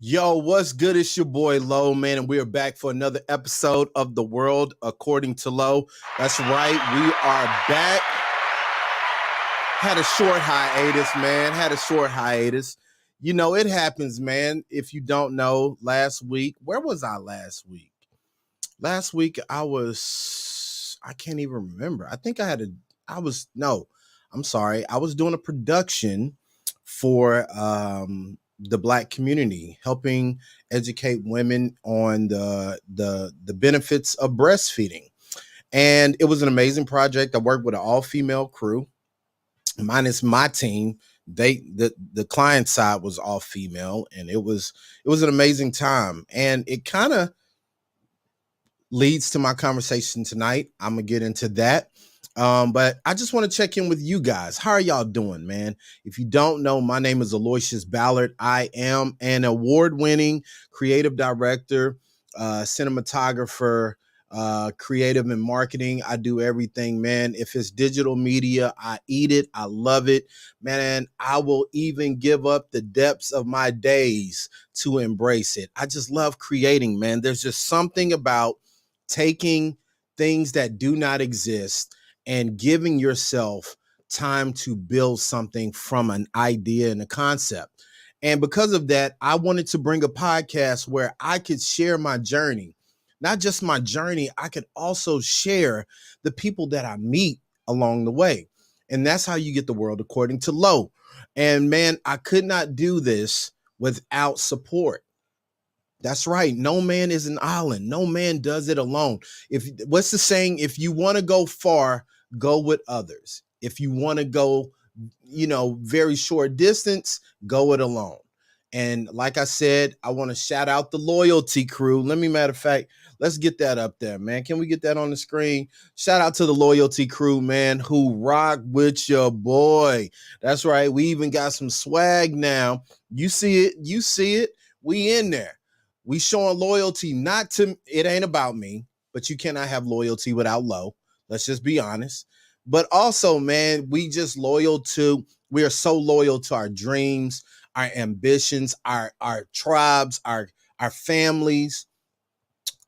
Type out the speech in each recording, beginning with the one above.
Yo, what's good? It's your boy Lo, man, and we are back for another episode of The World According to Lo. That's right, we are back. Had a short hiatus. You know, it happens, man. If you don't know, last week, where was I last week? Last week, I can't even remember. I think I was doing a production for the Black community, helping educate women on the benefits of breastfeeding. And it was an amazing project. I worked with an all-female crew, minus my team. The client side was all female, and it was an amazing time. And it kind of leads to my conversation tonight. I'm gonna get into that. But I just want to check in with you guys. How are y'all doing, man? If you don't know, my name is Alyx Ballard. I am an award-winning creative director, cinematographer, creative and marketing. I do everything, man. If it's digital media, I eat it. I love it, man. I will even give up the depths of my days to embrace it. I just love creating, man. There's just something about taking things that do not exist and giving yourself time to build something from an idea and a concept. And because of that, I wanted to bring a podcast where I could share my journey. Not just my journey, I could also share the people that I meet along the way. And that's how you get the world according to Lo. And man, I could not do this without support. That's right. No man is an island. No man does it alone. What's the saying? If you want to go far, go with others. If you want to go, very short distance, go it alone. And like I said, I want to shout out the loyalty crew. Matter of fact, let's get that up there, man. Can we get that on the screen? Shout out to the loyalty crew, man, who rock with your boy. That's right. We even got some swag now. You see it. We in there. We showing loyalty, it ain't about me, but you cannot have loyalty without Lo. Let's just be honest. But also, man, we are so loyal to our dreams, our ambitions, our tribes, our families,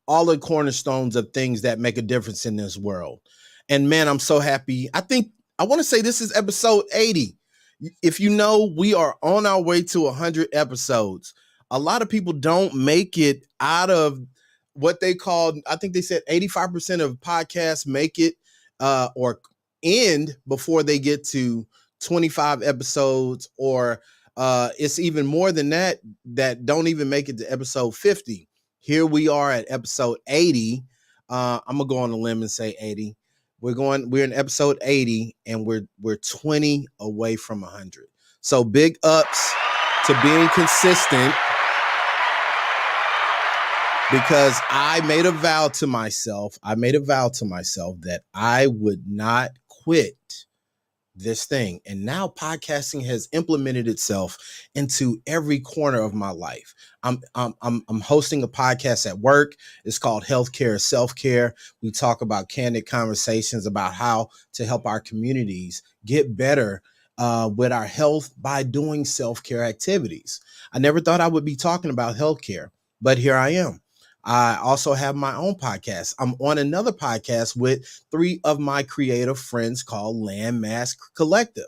all the cornerstones of things that make a difference in this world. And man, I'm so happy. I want to say this is episode 80. If you know, we are on our way to 100 episodes. A lot of people don't make it out of what they call, I think they said 85% of podcasts make it or end before they get to 25 episodes, or it's even more than that don't even make it to episode 50. Here we are at episode 80. I'm gonna go on a limb and say 80. We're in episode 80, and we're 20 away from 100. So big ups to being consistent, because I made a vow to myself that I would not quit this thing. And now podcasting has implemented itself into every corner of my life. I'm hosting a podcast at work. It's called Healthcare Self-Care. We talk about candid conversations about how to help our communities get better with our health by doing self-care activities. I never thought I would be talking about healthcare, but here I am. I also have my own podcast. I'm on another podcast with three of my creative friends called Landmass Collective.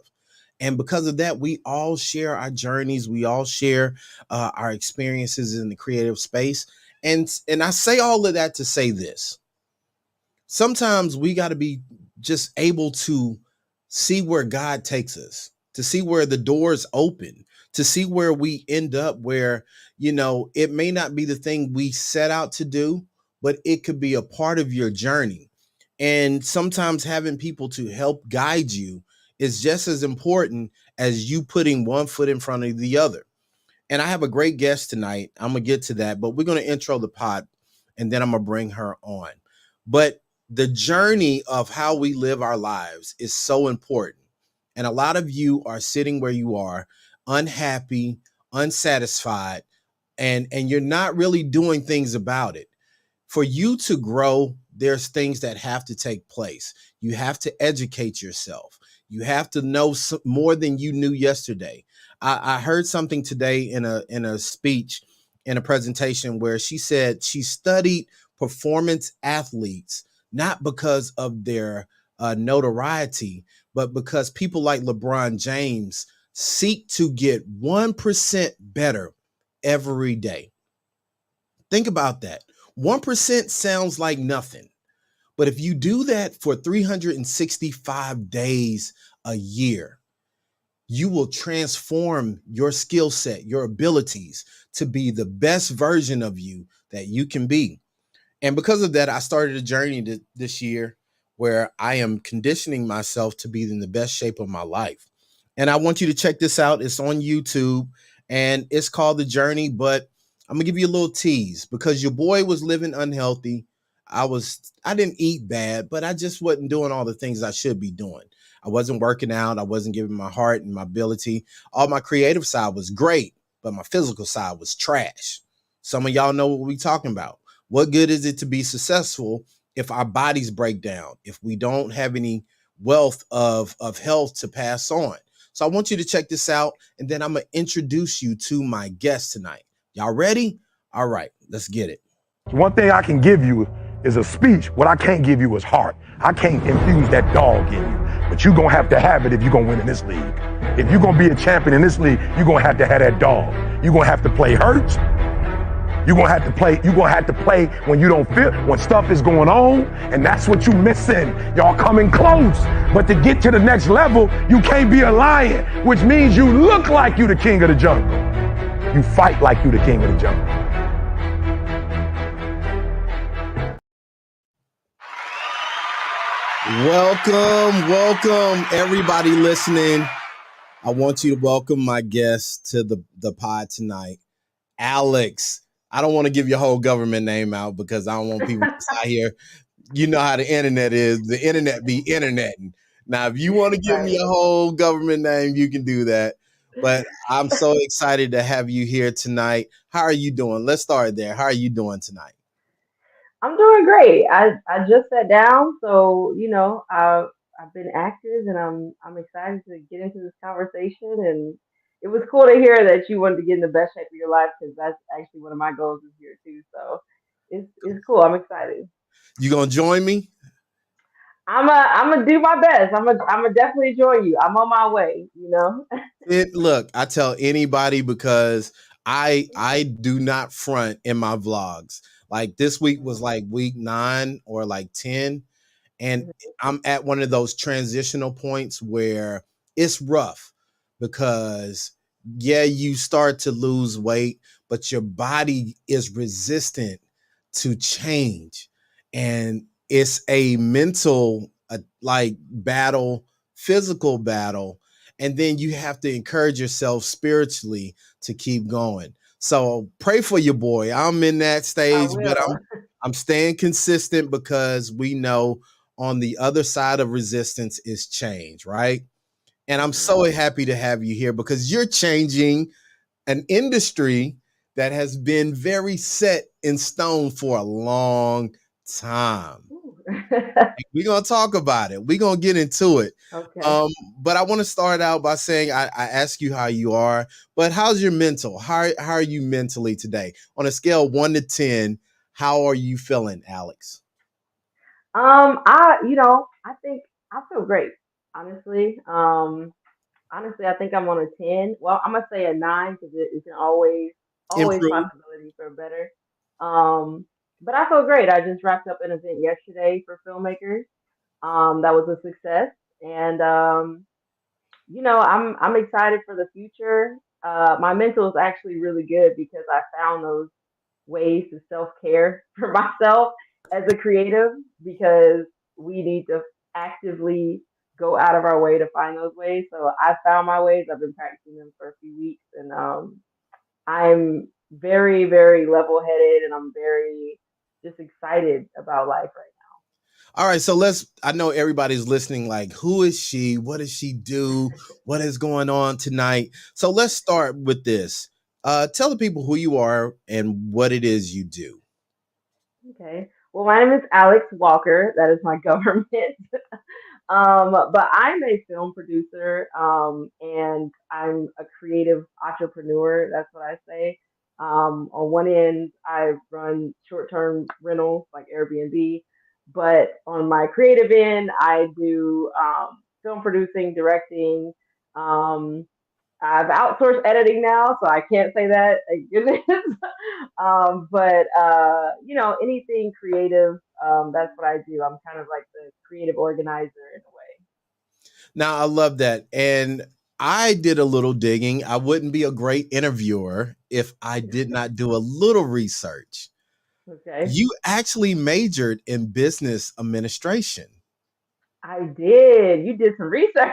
And because of that, we all share our journeys. We all share our experiences in the creative space. And I say all of that to say this. Sometimes we got to be just able to see where God takes us, to see where the doors open, to see where we end up, where, it may not be the thing we set out to do, but it could be a part of your journey. And sometimes having people to help guide you is just as important as you putting one foot in front of the other. And I have a great guest tonight. I'm going to get to that, but we're going to intro the pod and then I'm going to bring her on. But the journey of how we live our lives is so important. And a lot of you are sitting where you are, unhappy, unsatisfied, and you're not really doing things about it. For you to grow, there's things that have to take place. You have to educate yourself. You have to know more than you knew yesterday. I heard something today in a speech, in a presentation, where she said she studied performance athletes not because of their notoriety, but because people like LeBron James seek to get 1% better every day. Think about that. 1% sounds like nothing. But if you do that for 365 days a year, you will transform your skill set, your abilities to be the best version of you that you can be. And because of that, I started a journey this year where I am conditioning myself to be in the best shape of my life. And I want you to check this out. It's on YouTube and it's called The Journey, but I'm gonna give you a little tease because your boy was living unhealthy. I didn't eat bad, but I just wasn't doing all the things I should be doing. I wasn't working out. I wasn't giving my heart and my ability. All my creative side was great, but my physical side was trash. Some of y'all know what we're talking about. What good is it to be successful if our bodies break down, if we don't have any wealth of health to pass on? So I want you to check this out, and then I'm going to introduce you to my guest tonight. Y'all ready? All right, let's get it. One thing I can give you is a speech. What I can't give you is heart. I can't infuse that dog in you. But you're going to have to have it if you're going to win in this league. If you're going to be a champion in this league, you're going to have that dog. You're going to have to play hurt. You're going to have to play. You're going to have to play when you don't feel, when stuff is going on. And that's what you're missing. Y'all coming close. But to get to the next level, you can't be a lion, which means you look like you the king of the jungle. You fight like you the king of the jungle. Welcome, everybody listening. I want you to welcome my guest to the pod tonight, Alyx. I don't want to give your whole government name out because I don't want people out here. You know how the internet is. The internet be interneting. Now, if you want to give me a whole government name, you can do that. But I'm so excited to have you here tonight. How are you doing? Let's start there. How are you doing tonight? I'm doing great. I just sat down, so I've been active, and I'm excited to get into this conversation. And it was cool to hear that you wanted to get in the best shape of your life because that's actually one of my goals this year too. So it's cool. I'm excited. You gonna join me? I'm gonna do my best. I'm gonna definitely join you. I'm on my way. Look, I tell anybody because I do not front in my vlogs. Like this week was like week 9 or like 10. And I'm at one of those transitional points where it's rough because you start to lose weight, but your body is resistant to change. And it's a mental like battle, physical battle. And then you have to encourage yourself spiritually to keep going. So pray for your boy. I'm in that stage, but I'm staying consistent because we know on the other side of resistance is change, right? And I'm so happy to have you here because you're changing an industry that has been very set in stone for a long time. Ooh. We're gonna talk about it. We're gonna get into it. Okay. Um, but I want to start out by saying I ask you how you are, but how's your mental? How are you mentally today? On a scale of 1 to 10, how are you feeling, Alyx? I think I feel great. Honestly, honestly, I think I'm on a 10. Well, I'm gonna say a 9 because it can always Improve. possibility for better. Um, but I feel great. I just wrapped up an event yesterday for filmmakers. That was a success, and I'm excited for the future. My mental is actually really good because I found those ways to self care for myself as a creative because we need to actively go out of our way to find those ways. So I found my ways. I've been practicing them for a few weeks, and I'm very, very level headed, and I'm very just excited about life right All right, so I know everybody's listening, like, who is she? What does she do? What is going on tonight? So let's start with this. Tell the people who you are and what it is you do. now. Okay. Well, my name is Alyx Walker. That is my government. But I'm a film producer, and I'm a creative entrepreneur. That's what I say. On one end, I run short-term rentals like Airbnb, but on my creative end, I do film producing, directing. Um, I've outsourced editing now, so I can't say that. Thank goodness. But anything creative, that's what I do. I'm kind of like the creative organizer in a Now, I love that. And I did a little digging. I wouldn't be a great interviewer if I did not do a little research. way. Okay. You actually majored in business administration. I did. You did some research.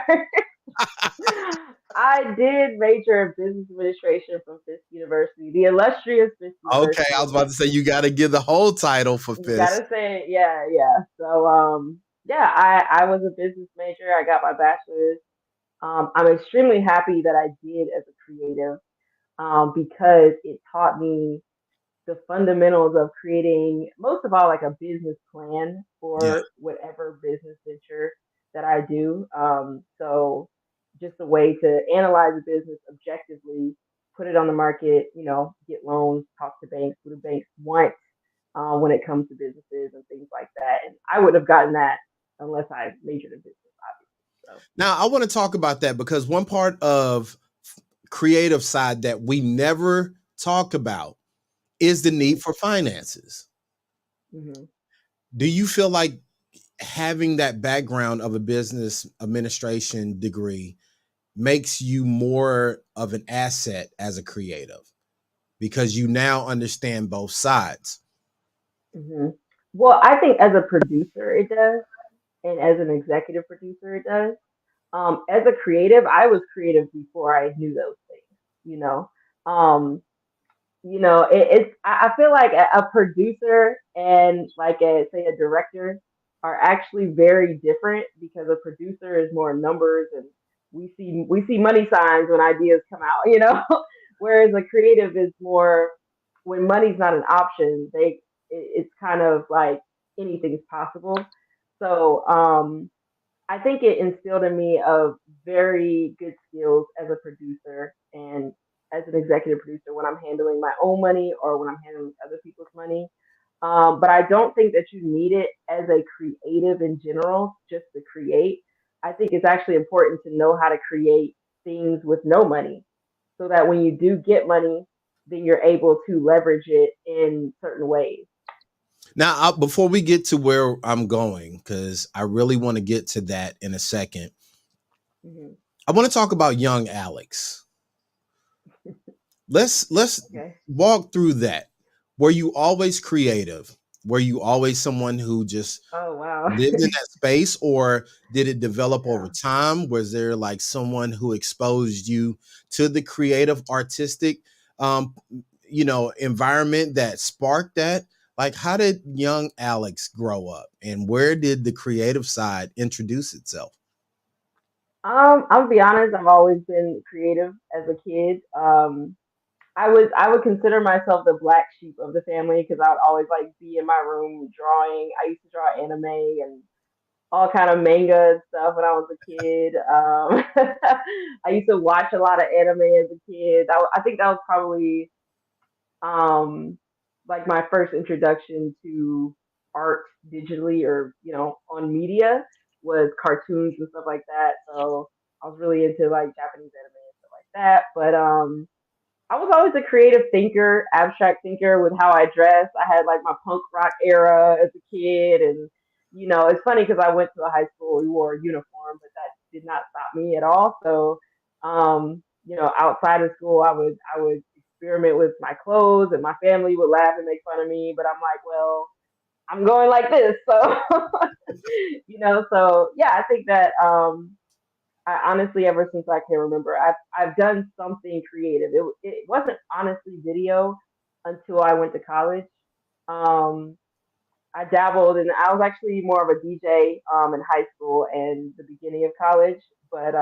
I did major in business administration from Fisk University, the illustrious Fisk Okay, University I in was about to say DC. you got to give the whole title for You this. gotta say, yeah, yeah. So, yeah, I was a business major. I got my bachelor's. I'm extremely happy that I did as a creative, because it taught me the fundamentals of creating, most of all, like a business plan Yeah. for whatever business venture that I do. So just a way to analyze a business objectively, put it on the market, get loans, talk to banks, what do banks want when it comes to businesses and things like that. And I would have gotten that unless I majored in business, obviously. Now, I want to talk about that because one part of creative side that we never talk about is the need So, for finances. hmm Do you feel like having that background of a business administration degree makes you more of an asset as a creative because you now understand both sides? hmm well, I think as a producer, it does. And as an executive producer, it does. As a creative, I was creative before I knew those things. You know, um, it's. I feel like a producer and like a say a director are actually very different because a producer is more numbers and we see money signs when ideas come out. Whereas a creative is more when money's not an option. It's kind of like anything's possible. So I think it instilled in me of very good skills as a producer and as an executive producer when I'm handling my own money or when I'm handling other people's money. But I don't think that you need it as a creative in general, just to create. I think it's actually important to know how to create things with no money so that when you do get money, then you're able to leverage it in certain ways. Now, before we get to where I'm going, because I really want to get to that in a second, Hmm I want to talk about young Alyx. Let's Okay. walk through that. Were you always creative? Were you always someone who just Oh, wow. lived in that space, or did it develop over Yeah. time? Was there like someone who exposed you to the creative, artistic, um, environment that sparked that? Like, how did young Alyx grow up, and where did the creative side introduce itself? I'll be honest. I've always been creative as a kid. I would consider myself the black sheep of the family because I would always like be in my room drawing. I used to draw anime and all kind of manga and stuff when I was a kid. I used to watch a lot of anime as a kid. I think that was probably um, like my first introduction to art digitally or on media was cartoons and stuff like that. So I was really into like Japanese anime and stuff like that. But I was always a creative thinker, abstract thinker with how I dressed. I had like my punk rock era as a kid, and it's funny because I went to a high school, we wore a uniform, but that did not stop me at all. So, outside of school, I would experiment with my clothes, and my family would laugh and make fun of me. But I'm like, well, I'm going like this, so So yeah, I think that I honestly, ever since I can remember, I've done something creative. It wasn't honestly video until I went to college. Um, I dabbled, and I was actually more of a DJ in high school and the beginning of college. But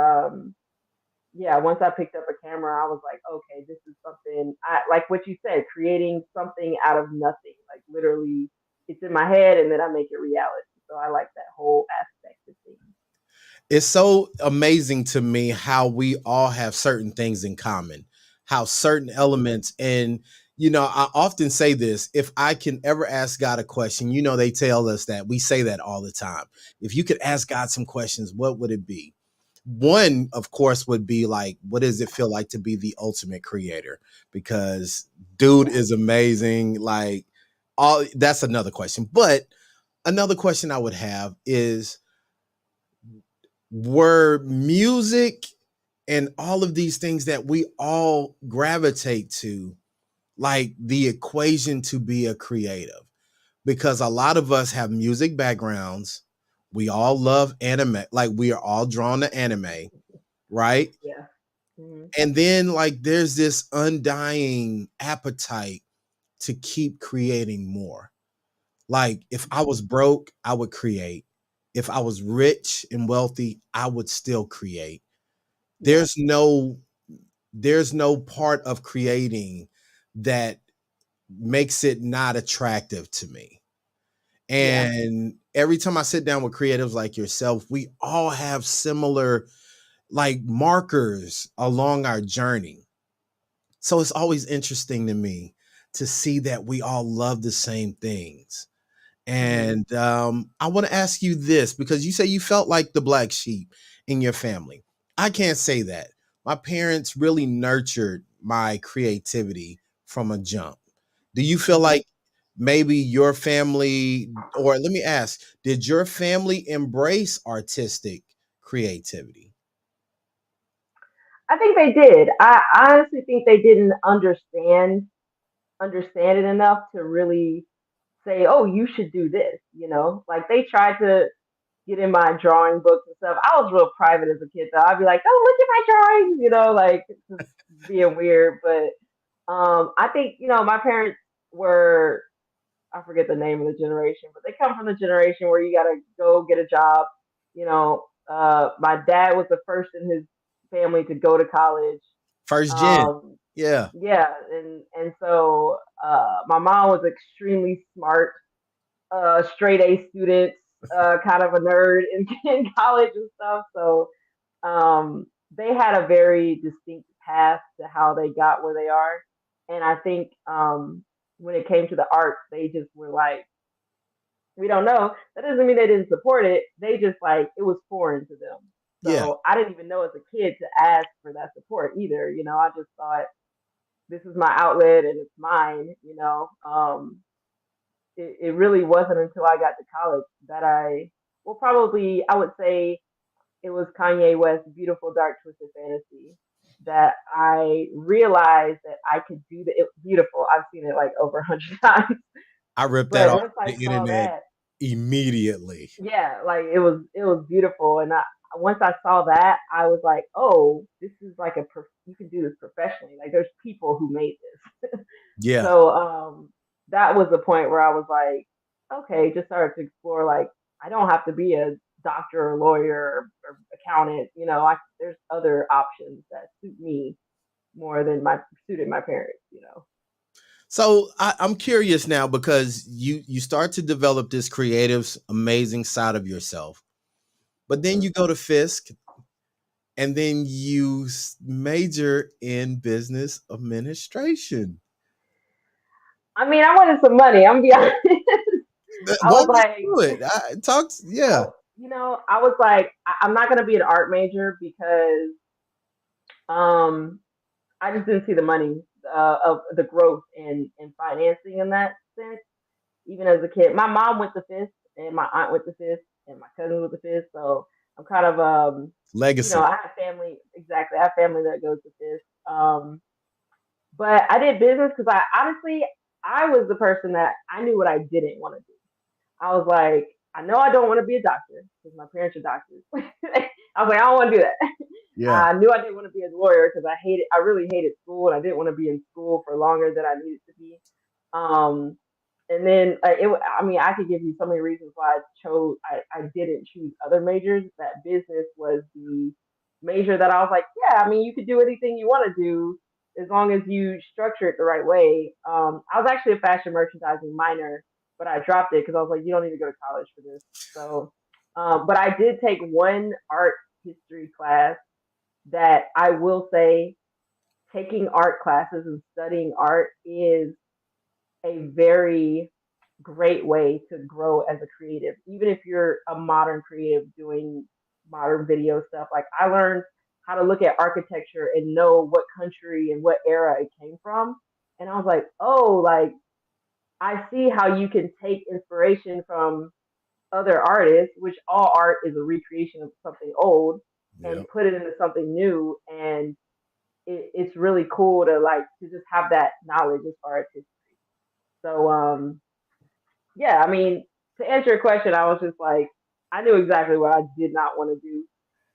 yeah, once I picked up a camera, I was like, okay, this is something. I like what you said, creating something out of nothing. Like literally, it's in my head, and then I make it reality. So I like that whole aspect of things. It's so amazing to me how we all have certain things in common, how certain elements, and I often say this, if I can ever ask God a question, they tell us that we say that all the time. If you could ask God some questions, what would it be? One, of course, would be like, what does it feel like to be the ultimate creator? Because dude Yeah. is amazing. Like, all that's another question. But another question I would have is, were music and all of these things that we all gravitate to like the equation to be a creative? Because a lot of us have music backgrounds. We all love anime, like we are all drawn to anime, right? Yeah. Hmm. And then like there's this undying appetite to keep creating more. Like if I was broke, I would create. If I was rich and wealthy, I would still create. Yeah. There's no there's no part of creating that makes it not attractive to me. Yeah. And every time I sit down with creatives like yourself, we all have similar like markers along our journey. So it's always interesting to me to see that we all love the same things. Hmm. And I want to ask you this because you say you felt like the black sheep in your family. I can't say that. My parents really nurtured my creativity from a jump. Do you feel Hmm. like maybe your family, or let me ask, did your family embrace artistic creativity? I think they did. I honestly think they didn't understand it enough to really say, "Oh, you should do this." Like they tried to get in my drawing books and stuff. I was real private as a kid, though. I'd be like, "Oh, look at my drawings," like just being weird. But I think my parents were, I forget the name of the generation, but they come from the generation where you gotta go get a job. My dad was the first in his family to go to college. First gen. Um, Yeah. yeah, and so my mom was extremely smart, straight A student, kind of a nerd in, in college and stuff. So they had a very distinct path to how they got where they are, and I think when it came to the arts, they just were like, we don't know. That doesn't mean they didn't support it. They just like it was foreign to them. Yeah. So I didn't even know as a kid to ask for that support either. I just thought this is my outlet and it's mine. It really wasn't until I got to college that well, probably I would say it was Kanye West's Beautiful Dark Twisted Fantasy that I realized that I could do the it, beautiful. I've seen it like over 100 times, I ripped that but off once I the saw internet that, immediately. yeah, like it was beautiful, and once I saw that, I was like, oh, this is like you can do this professionally. Like there's people who made this. Yeah. So that was the point where I was like, okay, just started to explore like I don't have to be a doctor or lawyer or accountant. There's other options that suit me more than my suited my parents. So I'm curious now because you start to develop this creative, amazing side of yourself, but then Hmm. you go to Fisk, and then you major in business administration. I mean, I wanted some money. I'm gonna be honest. I was Walk me like, through it. Yeah, I was like, I'm not gonna be an art major because um I just didn't see the money of the growth in financing in that sense. Even as a kid, my mom went to Fisk and my aunt went to Fisk and my cousin went to Fisk, so I'm kind of legacy. I have family exactly. I have family that goes to Fisk. But I did business because I was the person that I knew what I didn't want to do. I was like, I know I don't want to be a doctor because my parents are doctors. I was like, I don't want to do that. Yeah, I knew I didn't want to be a lawyer because I really hated school and I didn't want to be in school for longer than I needed to be. Um, and then I mean, I could give you so many reasons why I didn't choose other majors. That business was the major that I was like, yeah, I mean, you could do anything you want to do as long as you structure it the right way. I was actually a fashion merchandising minor, but I dropped it because I was like, you don't need to go to college for this. So, but I did take one art history class that I will say taking art classes and studying art is a very great way to grow as a creative. Even if you're a modern creative doing modern video stuff, like I learned how to look at architecture and know what country and what era it came from. And I was like, oh, like I see how you can take inspiration from other artists, which all art is a recreation of something old, yeah. and put it into something new. And it's really cool to to just have that knowledge as far as history. So yeah, I mean, to answer your question, I was just like, I knew exactly what I did not want to do,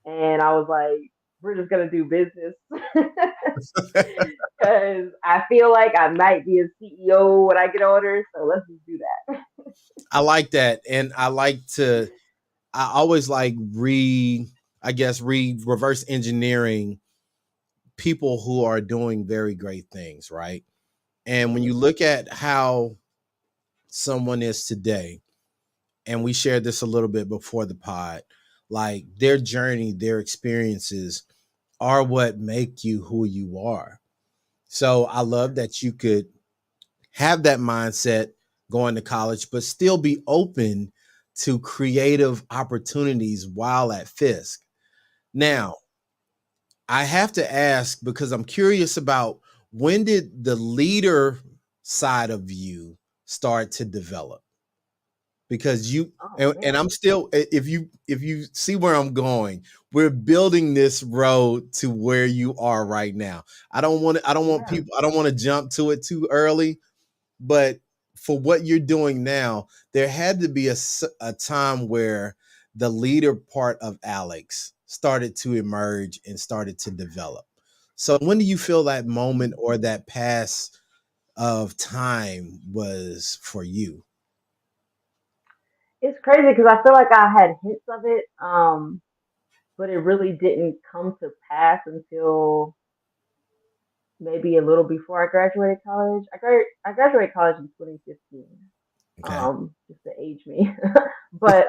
and I was like, we're just gonna do business because I feel like I might be a CEO when I get older. So let's just do that. I like that, and I like to. I always like I guess read reverse engineering people who are doing very great things, right? And when you Hmm. look at how someone is today, and we shared this a little bit before the pod, like their journey, their experiences are what make you who you are. So I love that you could have that mindset going to college, but still be open to creative opportunities while at Fisk. Hmm. Now, I have to ask because I'm curious about when did the leader side of you start to develop? Because Oh and man. I'm still if you see where I'm going, we're building this road to where you are right now. I don't want Yeah. people I don't want to jump to it too early, but for what you're doing now, there had to be a time where the leader part of Alyx started to emerge and started to develop. So when do you feel that moment or that pass of time was for you? It's crazy because I feel like I had hints of it, but it really didn't come to pass until maybe a little before I graduated college. I graduated college in 2015, Okay. just to age me. But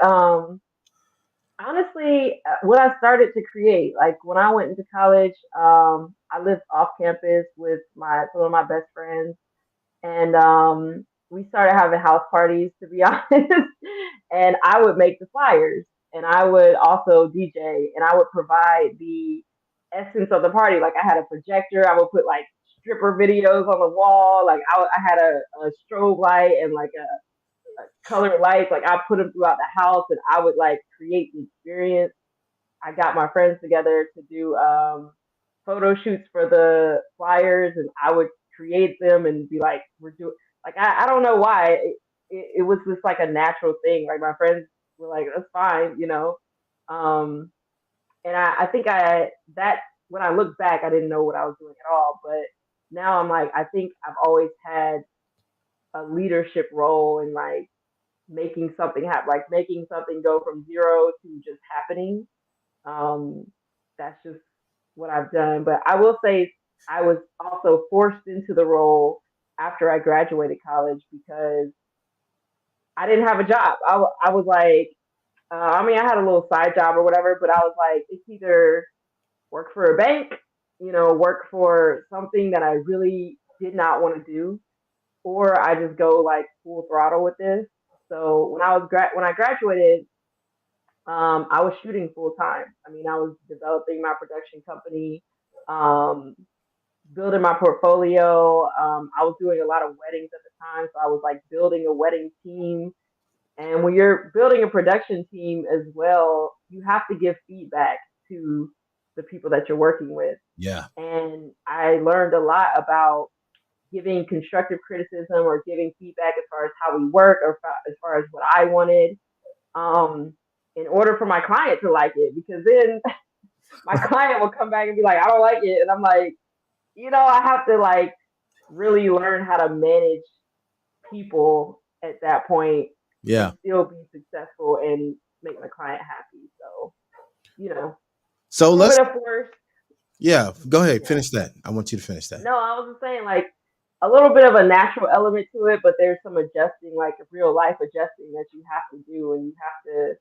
honestly, when I started to create, like when I went into college, I lived off campus with my some of my best friends, and we started having house parties. To be honest, and I would make the flyers, and I would also DJ, and I would provide the essence of the party. Like I had a projector, I would put like stripper videos on the wall. Like I had a strobe light and like a colored lights. Like I put them throughout the house, and I would like create the experience. I got my friends together to do photo shoots for the flyers, and I would create them and be like, "We're doing." Like I don't know why it was just like a natural thing. Like my friends were like, "That's fine," you know. Um, and I think that when I look back, I didn't know what I was doing at all. But now I'm like, I think I've always had a leadership role in making something happen, like making something go from zero to just happening. Um, that's just what I've done. But I will say I was also forced into the role after I graduated college because I didn't have a job. I was like, I mean, I had a little side job or whatever, but I was like, it's either work for a bank, work for something that I really did not want to do, or I just go like full throttle with this. So when I graduated, I was shooting full time. I mean, I was developing my production company, um, building my portfolio. I was doing a lot of weddings at the time, so I was like building a wedding team. And when you're building a production team as well, you have to give feedback to the people that you're working with. Yeah. And I learned a lot about giving constructive criticism or giving feedback as far as how we work or as far as what I wanted, um, in order for my client to like it. Because then my client will come back and be like, I don't like it. And I'm like, I have to like really learn how to manage people at that point and Yeah. still be successful and make my client happy. So, a So little let's, bit of force. yeah, go ahead, Yeah. finish that. I want you to finish that. No, I was just saying like a little bit of a natural element to it, but there's some adjusting, like real life adjusting that you have to do, and you have to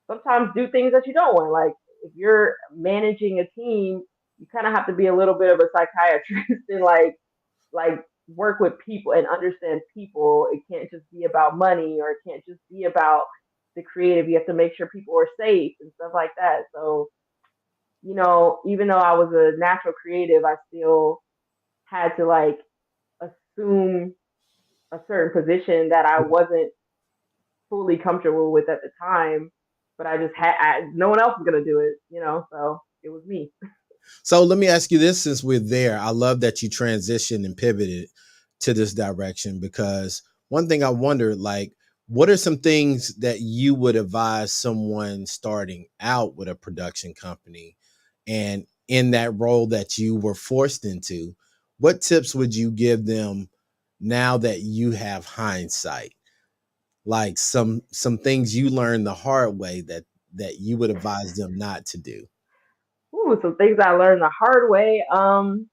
sometimes do things that you don't want. Like if you're managing a team, you kind of have to be a little bit of a psychiatrist and like work with people and understand people. It can't just be about money, or it can't just be about the creative. You have to make sure people are safe and stuff like that. So, even though I was a natural creative, I still had to like assume a certain position that I wasn't fully comfortable with at the time, but I just no one else was gonna do it, so it was me. So let me ask you this, since we're there. I love that you transitioned and pivoted to this direction, because one thing I wonder, like, what are some things that you would advise someone starting out with a production company and in that role that you were forced into? What tips would you give them now that you have hindsight? Like some things you learned the hard way that you would advise them not to do. Ooh, some things I learned the hard way. I'm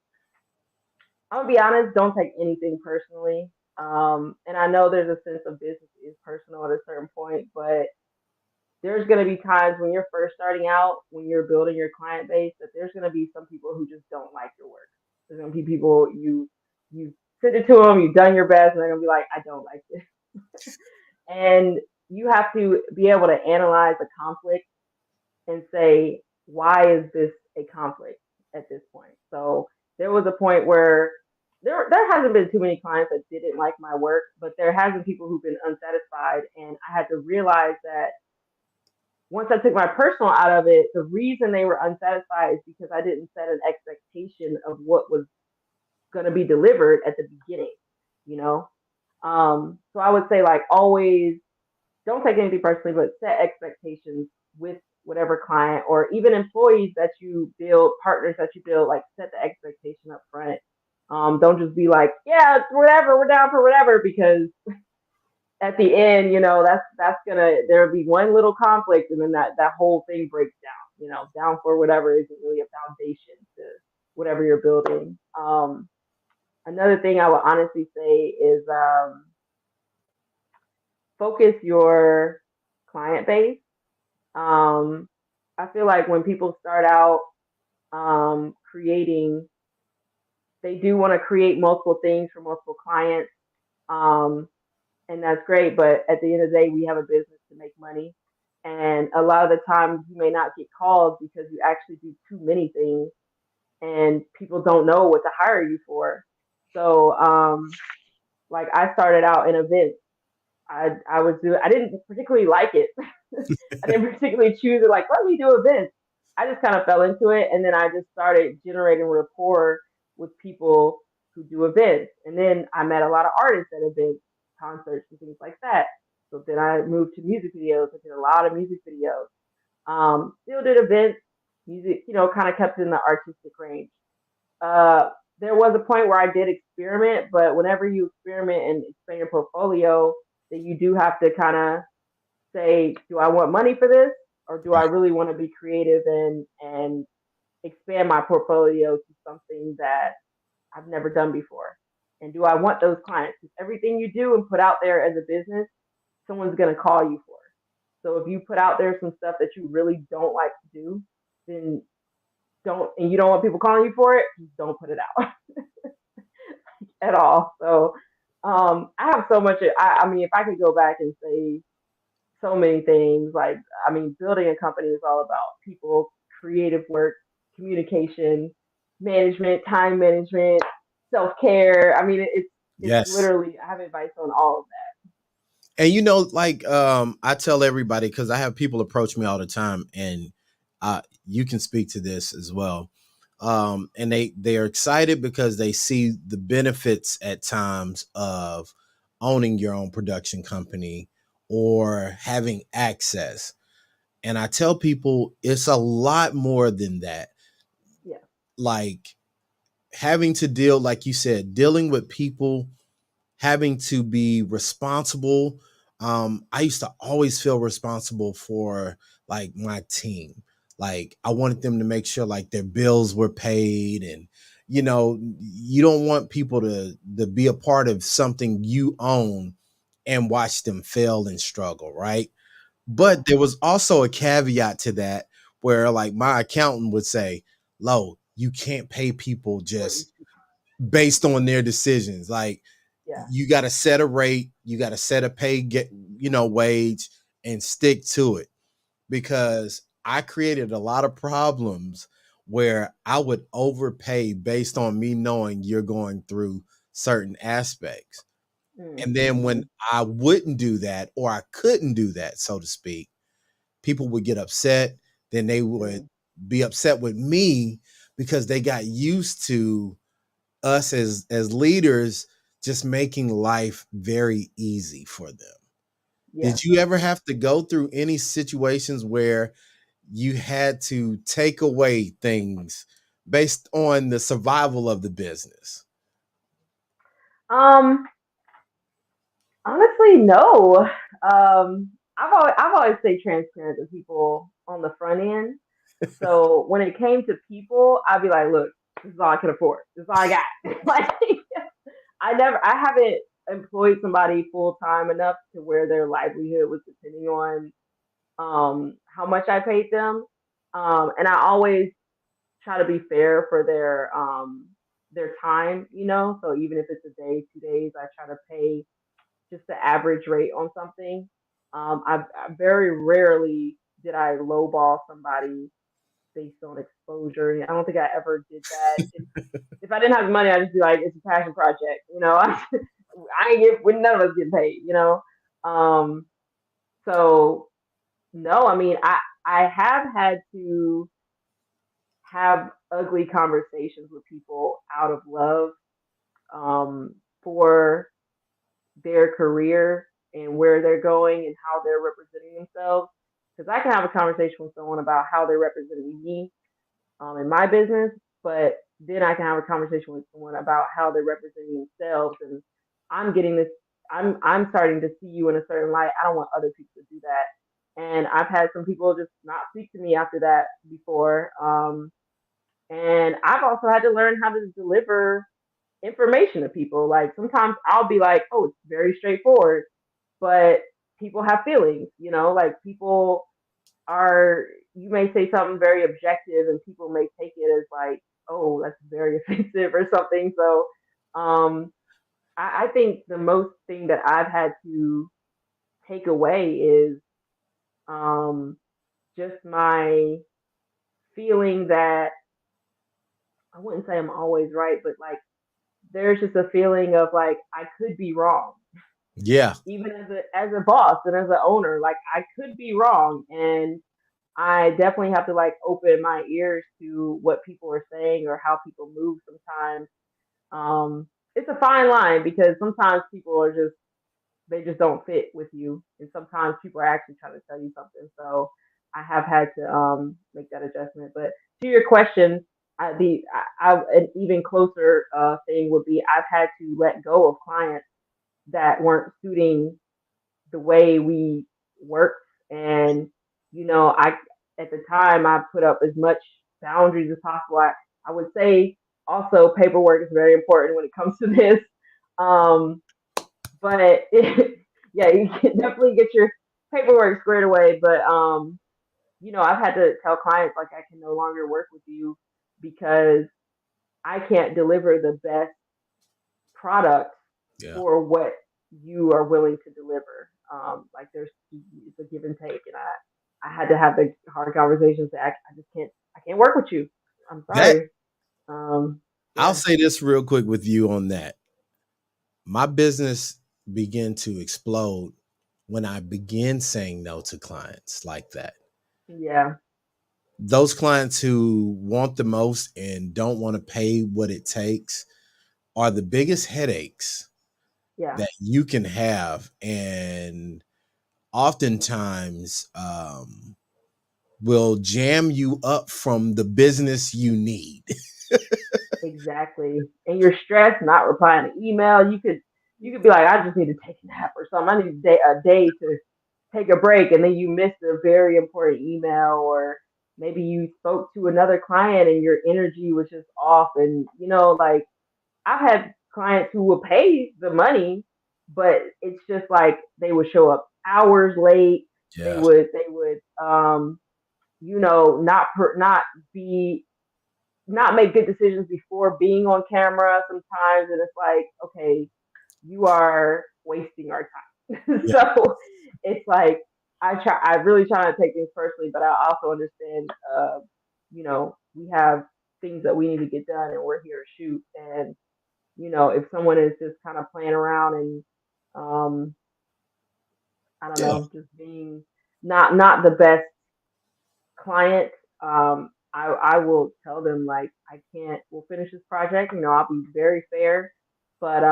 gonna be honest, don't take anything personally. And I know there's a sense of business is personal at a certain point, but there's gonna be times when you're first starting out, when you're building your client base, that there's gonna be some people who just don't like your work. There's gonna be people you sent it to them, you've done your best, and they're gonna be like, I don't like this. And you have to be able to analyze a conflict and say, why is this a conflict at this point? So there was a point where there hasn't been too many clients that didn't like my work, but there has been people who've been unsatisfied, and I had to realize that once I took my personal out of it, the reason they were unsatisfied is because I didn't set an expectation of what was going to be delivered at the beginning, you know? So I would say, like, always don't take anything personally, but set expectations with whatever client or even employees that you build, partners that you build, like, set the expectation up front. Don't just be like, yeah, it's whatever, we're down for whatever, because at the end, that's gonna there'll be one little conflict, and then that whole thing breaks down. Down for whatever isn't really a foundation to whatever you're building. Another thing I would honestly say is, focus your client base. Um, I feel like when people start out creating, they do want to create multiple things for multiple clients. Um, and that's great. But at the end of the day, we have a business to make money. And a lot of the times you may not get called because you actually do too many things and people don't know what to hire you for. So, like I started out in events. I didn't particularly like it. I didn't particularly choose it. Like, let me do events. I just kind of fell into it, and then I just started generating rapport with people who do events. And then I met a lot of artists at events, concerts, and things like that. So then I moved to music videos. I did a lot of music videos. Still did events, music, kind of kept in the artistic range. Uh, there was a point where I did experiment, but whenever you experiment and expand your portfolio, then you do have to kind of say, do I want money for this? or do I really want to be creative and expand my portfolio to something that I've never done before? And do I want those clients? Because everything you do and put out there as a business, someone's going to call you for. So if you put out there some stuff that you really don't like to do, then don't, and you don't want people calling you for it, just don't put it out at all. So I have so much. I mean, if I could go back and say so many things, like, I mean, building a company is all about people, creative work, communication, management, time management, self care. I mean, it's Yes. literally, I have advice on all of And like I tell everybody, because I have people approach me all the time, and you can speak to this as well. And they are excited because they see the benefits at times of owning your own production company or having access. And I tell people it's a lot more than that. that. Like having to deal, like you said, dealing with people, having to be responsible. I used to always feel responsible for like my team. Like I wanted them to make sure like their bills were paid, and you don't want people to be a part of something you own and watch them fail and struggle, right? Yeah. But there was also a caveat to that where like my accountant would say, "Lo, you can't pay people Yeah. just based on their decisions. Like Yeah. you got to set a rate, you got to set a wage and stick to it, because I created a lot of problems where I would overpay based on me knowing you're going through certain aspects. And then when Mm-hmm. I wouldn't do that, or I couldn't do that, so to speak, people would get upset. Then they would Mm. be upset with me because they got used to us as leaders just making life very easy for them. Yeah. Did you ever have to go through any situations where you had to take away things based on the survival of the business? Um, Honestly, no. I've always stayed transparent to people on the front end. So when it came to people, I'd be like, look, this is all I can afford. This is all I got. Like, I haven't employed somebody full time enough to where their livelihood was depending on how much I paid them. And I always try to be fair for their time, you know. So even if it's a day, 2 days, I try to pay just the average rate on something. I very rarely did I lowball somebody based on exposure. I don't think I ever did that. If I didn't have the money, I'd just be like, it's a passion project, you know. I ain't get when none of us get paid, you know. Um, so no, I mean, I have had to have ugly conversations with people out of love for their career and where they're going and how they're representing themselves. Because I can have a conversation with someone about how they're representing me in my business, but then I can have a conversation with someone about how they're representing themselves. And I'm getting this. I'm starting to see you in a certain light. I don't want other people to do that. And I've had some people just not speak to me after that before. And I've also had to learn how to deliver information to people. Like sometimes I'll be like, oh, it's very straightforward, but people have feelings, you know, like people are, you may say something very objective and people may take it as like, oh, that's very offensive or something. So I think the most thing that I've had to take away is um, just my feeling that I wouldn't say I'm always right, but like there's just a feeling of like I could be wrong, Yeah. even as a boss and as an owner. Like I could be wrong, and I definitely have to like open my ears to what people are saying or how people move. Sometimes it's a fine line because sometimes people are just they just don't fit with you, and sometimes people are actually trying to tell you something. So I have had to make that adjustment. But to your question, an even closer thing would be I've had to let go of clients that weren't suiting the way we worked, and I at the time I put up as much boundaries as possible. I would say also paperwork is very important when it comes to this. Um, but yeah, you can definitely get your paperwork squared away. But I've had to tell clients like I can no longer work with you because I can't deliver the best product Yeah. for what you are willing to deliver. Like it's a give and take, and I had to have the hard conversations that I just can't work with you. I'm That sorry. Um, I'll yeah, say this real quick with you on that. My business began to explode when I began saying no to clients like that. yeah, Those clients who want the most and don't want to pay what it takes are the biggest headaches yeah, that you can have. And oftentimes, will jam you up from the business you need. exactly. And you're stressed, not replying to email. You could be like, I just need to take a nap or something. I need a day to take a break, and then you missed a very important email, or maybe you spoke to another client and your energy was just off, and like I've had clients who will pay the money, but it's just like they would show up hours late. They Yeah. would not be not make good decisions before being on camera sometimes, and it's like, okay, you are wasting our time. Yeah. So it's like I really try not to take things personally, but I also understand we have things that we need to get done and we're here to shoot. And if someone is just kind of playing around and um, I don't Yeah. know, just being not the best client, I will tell them like I can't. We'll finish this project. I'll be very fair, but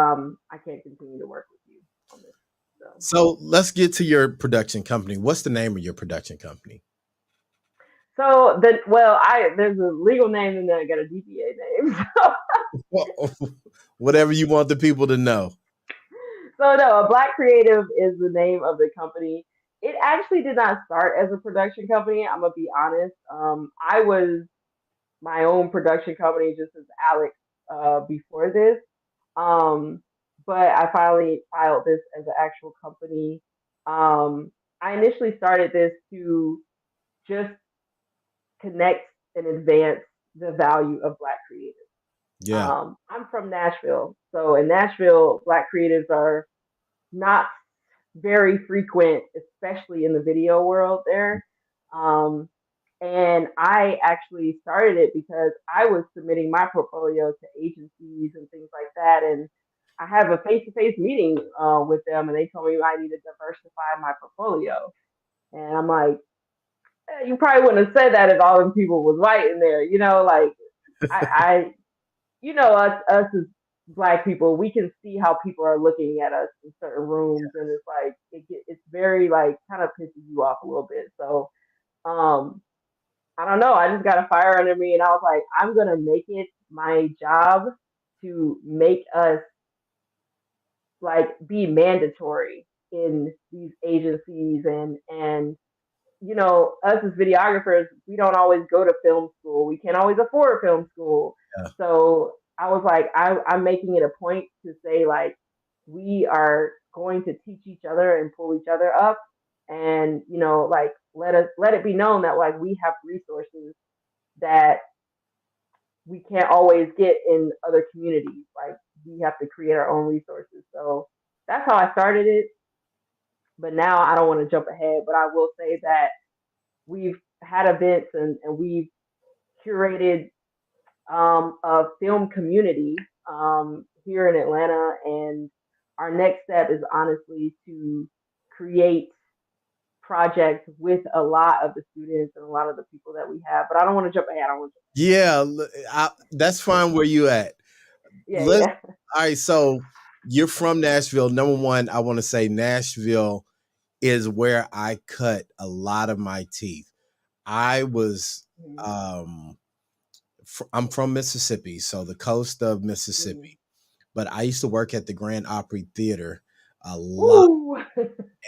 I can't continue to work with you on this. So So let's get to your production company. What's the name of your production company? I there's a legal name and then I got a DPA name. Well, whatever you want the people to know. So no, a Black Creative is the name of the company. It actually did not start as a production company. I'm gonna be honest. I was my own production company just as Alyx before this. Um, but I finally filed this as an actual company. Um, I initially started this to just connect and advance the value of Black creatives. Yeah. I'm from Nashville, so in Nashville, Black creatives are not very frequent, especially in the video world there. Um, and I actually started it because I was submitting my portfolio to agencies and things like that. And I have a face to face meeting with them, and they told me I need to diversify my portfolio. And I'm like, you probably wouldn't have said that if all them people was white in there, like I us as black people, we can see how people are looking at us in certain rooms, and it's like it's very like kind of pisses you off a little bit. So um, I don't know. I just got a fire under me, and I was like, I'm gonna make it my job to make us like be mandatory in these agencies and us as videographers, we don't always go to film school. We can't always afford film school. Yeah. So I was like, I'm making it a point to say like we are going to teach each other and pull each other up, and like let it be known that like we have resources that we can't always get in other communities. Like we have to create our own resources. So that's how I started it. But now I don't want to jump ahead, but I will say that we've had events and we've curated a film community here in Atlanta. And our next step is honestly to create projects with a lot of the students and a lot of the people that we have. But I don't want to jump ahead. I don't want to. Yeah. That's fine where you at. Yeah, Let's yeah. All right. So you're from Nashville. Number one, I want to say Nashville is where I cut a lot of my teeth. I was Mm-hmm. um I'm from Mississippi, so the coast of Mm-hmm. Mississippi. But I used to work at the Grand Opry Theater a lot, Ooh.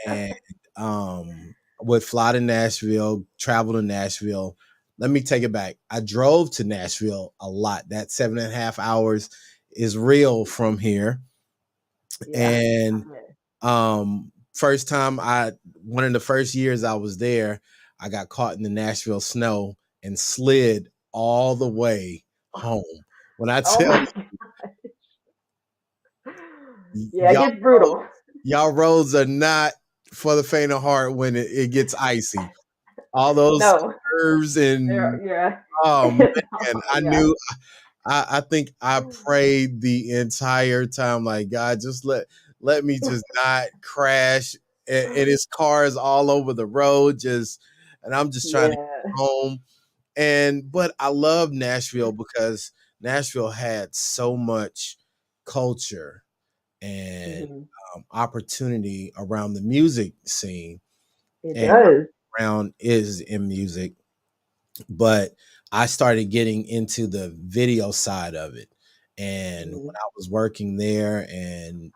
and um would fly to Nashville, travel to Nashville. Let me take it back. I drove to Nashville a lot. That 7.5 hours is real from here. Yeah. And Okay. first time I one of the first years I was there, I got caught in the Nashville snow and slid all the way home. When I Oh tell my you, Yeah, it gets brutal. y'all roads are not for the faint of heart when it gets icy. All those No. curves and Yeah. oh man, I Yeah. knew I think I prayed the entire time, like God, just let me just not crash. And his cars all over the road, and I'm just trying to Yeah. get home. And but I love Nashville because Nashville had so much culture and Mhm. opportunity around the music scene, It and does. around is in music, but I started getting into the video side of it. And when Mhm. I was working there and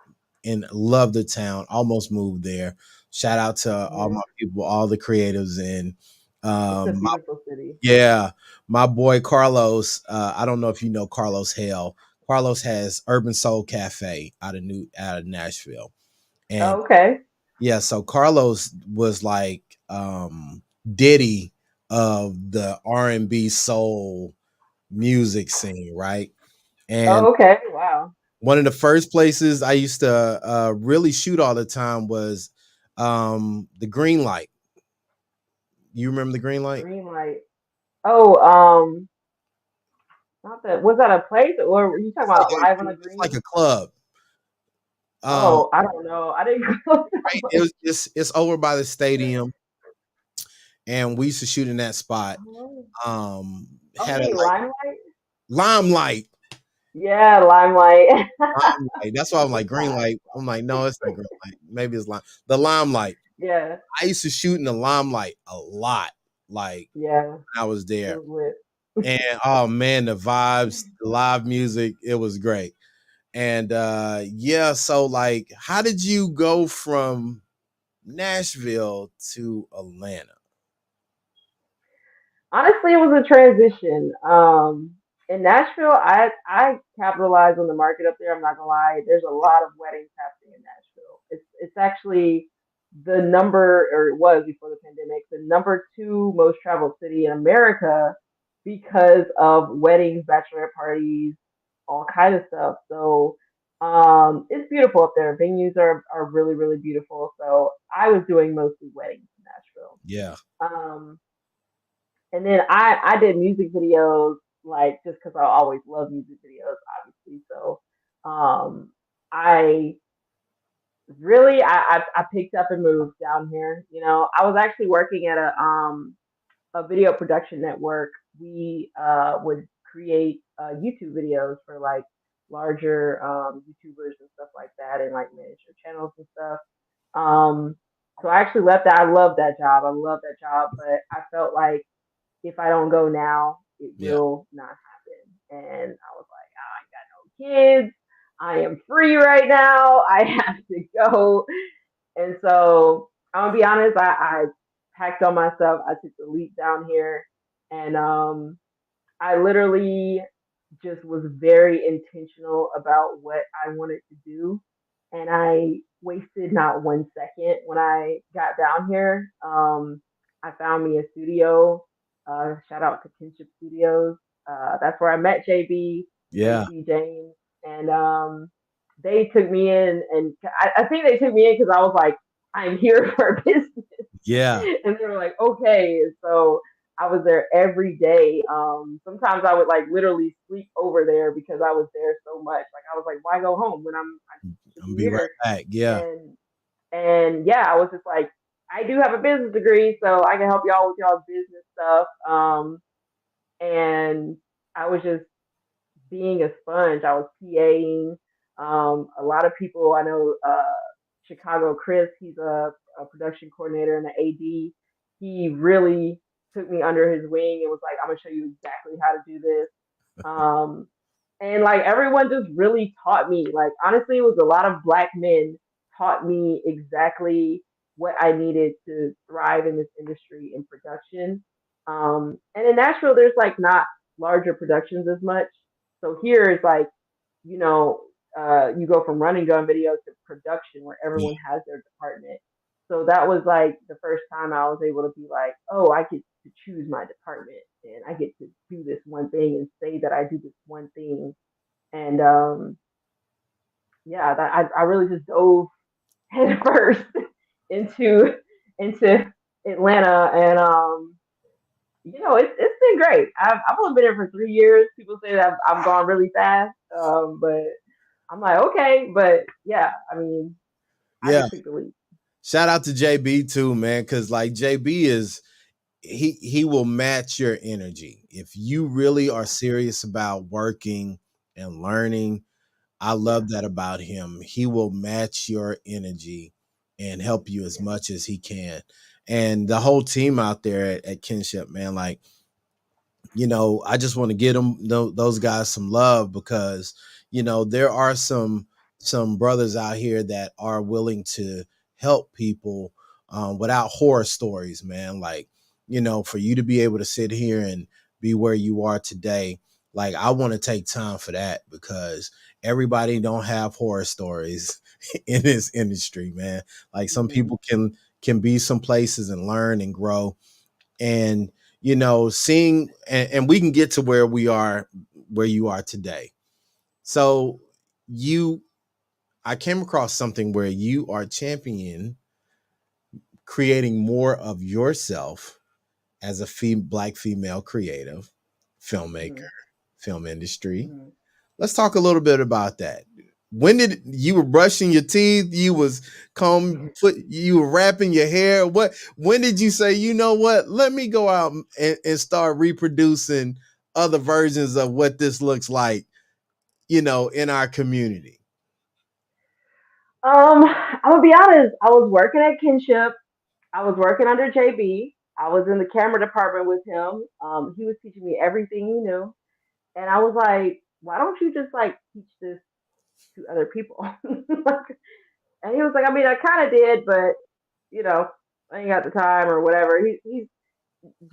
loved the town, almost moved there. Shout out to all Yeah. my people, all the creatives, and It's a my, beautiful city. yeah, my boy Carlos. I don't know if you know Carlos Hale. Carlos has Urban Soul Cafe out of Nashville, and Oh, okay. yeah, so Carlos was like Diddy of the R&B soul music scene, right? And Oh, okay. Wow. one of the first places I used to really shoot all the time was the Green Light. You remember the Green Light? Green light. Oh, not that. Was that a place or were you talking about live on the It's like green? a club. Um, Oh, I don't know. I didn't go that right, it way. was it's over by the stadium, and we used to shoot in that spot. Oh, oh, you Had a mean like limelight? limelight. Yeah, limelight. Limelight. That's why I'm like green Lime. light. I'm like, no, it's not green light. Maybe it's lime. The limelight. Yeah, I used to shoot in the limelight a lot, like yeah. when I was It there. was lit. And oh man, the vibes, the live music, it was great. And yeah, so like, how did you go from Nashville to Atlanta? Honestly, it was a transition. In Nashville, I capitalized on the market up there. I'm not gonna lie. There's a lot of weddings happening in Nashville. It's actually the number, or it was before the pandemic, the number two most traveled city in America because of weddings, bachelorette parties, all kind of stuff. So it's beautiful up there. Venues are really really beautiful. So I was doing mostly weddings in Nashville. Yeah, Um, and then I did music videos like just because I always love music videos, obviously. So I really I picked up and moved down here. You know, I was actually working at a video production network. We would create YouTube videos for like larger YouTubers and stuff like that, and like manage their channels and stuff. Um, so I actually left that. I love that job. I love that job, but I felt like if I don't go now, it yeah, will not happen. And I was like, oh, I got no kids. I am free right now. I have to go. And so I'm gonna be honest, I packed on myself. I took the leap down here, and I literally just was very intentional about what I wanted to do. And I wasted not 1 second when I got down here. I found me a studio. Shout out to Kinship Studios. That's where I met JB, yeah, JC James. And they took me in. And I think they took me in because I was like, I'm here for business. yeah, And they were like, okay. So I was there every day. Sometimes I would like literally sleep over there because I was there so much. Like I was like, why go home when I should I'm gonna be be right here? back. Yeah, And yeah, I was just like, I do have a business degree, so I can help y'all with y'all's business stuff. And I was just being a sponge. I was PAing. A lot of people I know, Chicago Chris, he's a production coordinator and an AD. He really took me under his wing and was like, I'm gonna show you exactly how to do this. Um, and like everyone just really taught me. Like honestly, it was a lot of black men taught me exactly what I needed to thrive in this industry in production. And in Nashville, there's like not larger productions as much. So here is like, you know, you go from running gun video to production where Yeah. everyone has their department. So that was like the first time I was able to be like, oh, I get to choose my department and I get to do this one thing and say that I do this one thing. And yeah, I really just dove head first into into Atlanta, and it's been great. I've only been here for 3 years. People say that I've gone really fast, but I'm like okay, but yeah, I mean, I Yeah. just took the leap. Shout out to JB too, man, because like JB is he will match your energy if you really are Yeah, serious about working and learning. I yeah, love that about him. He will match your energy and help you as yeah. much as he can. And the whole team out there at Kinship, man, like I just want to get them those guys some love because there are some brothers out here that are willing to help people without horror stories, man. Like for you to be able to sit here and be where you are today, like I want to take time for that because everybody don't have horror stories in this industry, man. Like some Hmm. people can be some places and learn and grow and seeing and we can get to where we are where you are today. So you I came across something where you are champion creating more of yourself as a black female creative filmmaker, Hmm. film industry. Hmm. Let's talk a little bit about that. When did you were brushing your teeth? You was you were wrapping your hair. When did you say, you know what? Let me go out and start reproducing other versions of what this looks like, in our community. I'm gonna be honest. I was working at Kinship. I was working under JB. I was in the camera department with him. He was teaching me everything he knew, and I was like, why don't you just like teach this to other people? And he was like, I mean, I kind of did, but you know, I ain't got the time or whatever.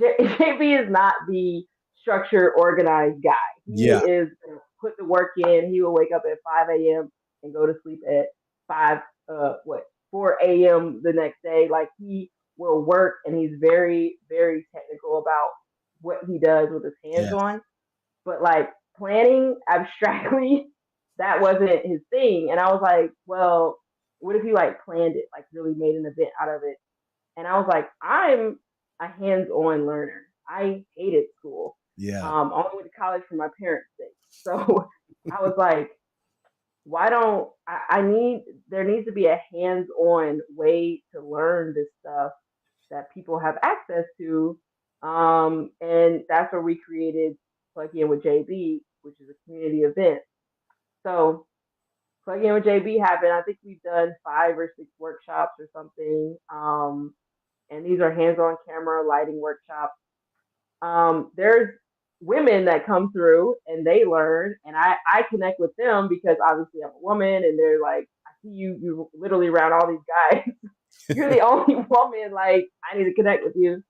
JB is not the structured, organized guy. He Yeah, is gonna put the work in. He will wake up at 5 a.m. and go to sleep at five, what 4 a.m. the next day. Like he will work, and he's very, very technical about what he does with his hands yeah, on. But like planning abstractly, that wasn't his thing. And I was like, well, what if you like planned it, like really made an event out of it? And I was like, I'm a hands-on learner. I hated school. yeah, I only went to college for my parents' sake. So I was like, why don't I need there needs to be a hands-on way to learn this stuff that people have access to. And that's where we created Plug In with JB, which is a community event. So Plug In with JB happened. I think we've done 5 or 6 workshops or something. And these are hands-on camera lighting workshops. There's women that come through and they learn, and I connect with them because obviously I'm a woman, and they're like, I see you literally around all these guys. You're the only woman. Like I need to connect with you.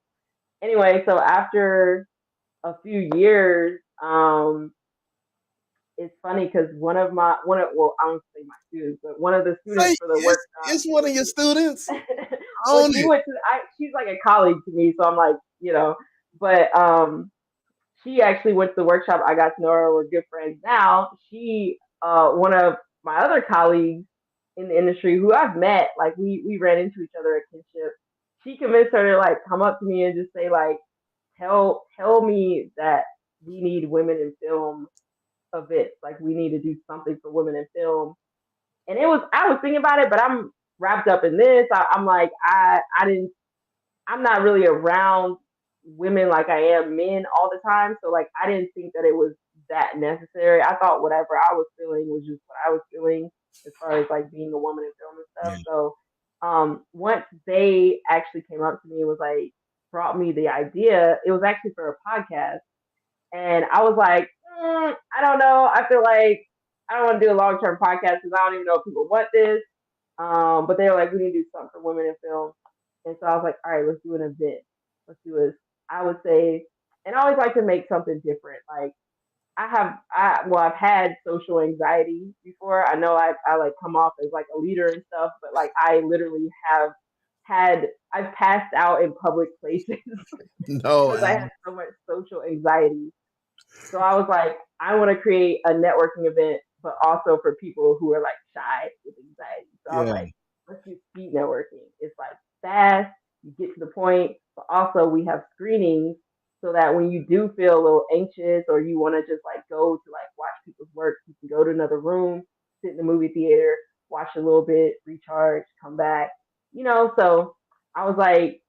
Anyway, so after a few years, it's funny because one of well, I don't say my students, but one of the students say for the workshop, it's one of your students. well, Own she it. went to she's like a colleague to me, so I'm like, but she actually went to the workshop. I got to know her. We're good friends now. She, one of my other colleagues in the industry who I've met, like we ran into each other at Kinship. She convinced her to like come up to me and just say like, tell me that we need women in film events. Like we need to do something for women in film. And I was thinking about it, but I'm wrapped up in this. I'm like, I didn't I'm not really around women like I am men all the time. So like I didn't think that it was that necessary. I thought whatever I was feeling was just what I was feeling as far as like being a woman in film and stuff. Yeah, So once they actually came up to me and was like brought me the idea, it was actually for a podcast. And I was like, I don't know. I feel like I don't want to do a long term podcast because I don't even know if people want this. But they were like, we need to do something for women in film. And so I was like, all right, let's do an event. Let's do this. I would say, and I always like to make something different. Like I've had social anxiety before. I know I like come off as like a leader and stuff, but like I literally I've passed out in public places No, because I had so much social anxiety. So I was like, I want to create a networking event, but also for people who are like shy with anxiety. So I was yeah, like, let's do speed networking. It's like fast, you get to the point, but also we have screenings so that when you do feel a little anxious or you want to just like go to like watch people's work, you can go to another room, sit in the movie theater, watch a little bit, recharge, come back. So I was like,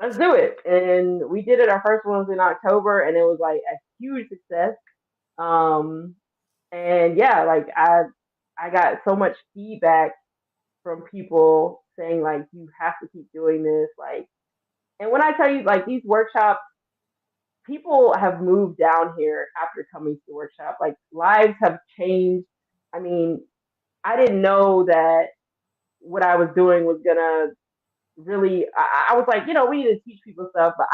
let's do it. And we did it. Our first one was in October, and it was like a huge success. Um, and yeah, like I got so much feedback from people saying like you have to keep doing this. Like, and when I tell you like these workshops, people have moved down here after coming to the workshop. Like lives have changed. I mean, I didn't know that what I was doing was gonna really. I was like, we need to teach people stuff, but